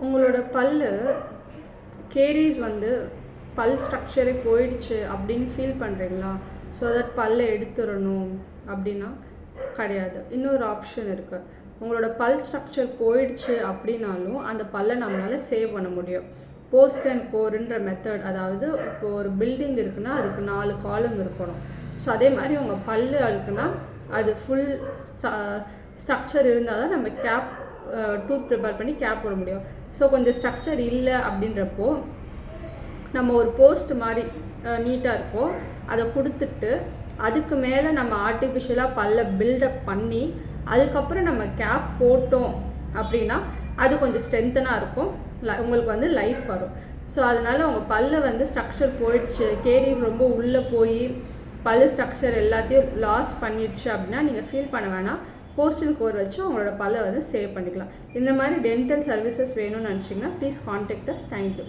உங்களோட பல்லு கேரிஸ் வந்து பல் ஸ்ட்ரக்சரே போயிடுச்சு அப்படின்னு ஃபீல் பண்ணுறீங்களா? ஸோ தட் பல்லை எடுத்துடணும் அப்படின்னா கிடையாது. இன்னொரு ஆப்ஷன் இருக்குது. உங்களோட பல் ஸ்ட்ரக்சர் போயிடுச்சு அப்படின்னாலும் அந்த பல்லை நம்மளால் சேவ் பண்ண முடியும். போஸ்ட் அண்ட் கோர்ன்ற மெத்தட், அதாவது இப்போ ஒரு பில்டிங் இருக்குன்னா அதுக்கு 4 காலம் இருக்கணும். ஸோ அதே மாதிரி உங்கள் பல்லு இருக்குன்னா அது ஃபுல் ஸ்ட்ரக்சர் இருந்தால் தான் நம்ம கேப் டூத் ப்ரிப்பேர் பண்ணி கேப் போட முடியும். ஸோ கொஞ்சம் ஸ்ட்ரக்சர் இல்லை அப்படின்றப்போ நம்ம ஒரு போஸ்ட் மாதிரி நீட்டாக இருக்கும் அதை கொடுத்துட்டு அதுக்கு மேலே நம்ம ஆர்டிஃபிஷியலாக பல்லை பில்டப் பண்ணி அதுக்கப்புறம் நம்ம கேப் போட்டோம் அப்படின்னா அது கொஞ்சம் ஸ்ட்ரென்த்தனாக இருக்கும், உங்களுக்கு வந்து லைஃப் வரும். ஸோ அதனால் உங்கள் பல்லை வந்து ஸ்ட்ரக்சர் போயிடுச்சு, கேரிஸ் ரொம்ப உள்ளே போய் பல் ஸ்ட்ரக்சர் எல்லாத்தையும் லாஸ் பண்ணிடுச்சு அப்படின்னா நீங்கள் ஃபீல் பண்ண வேணாம். போஸ்ட் அண்ட் கோர் வச்சு உங்களோட பல்லை வந்து சேவ் பண்ணிக்கலாம். இந்த மாதிரி டென்டல் சர்வீசஸ் வேணும்னு நினச்சிங்கன்னா ப்ளீஸ் கான்டாக்ட் அஸ். தேங்க்யூ.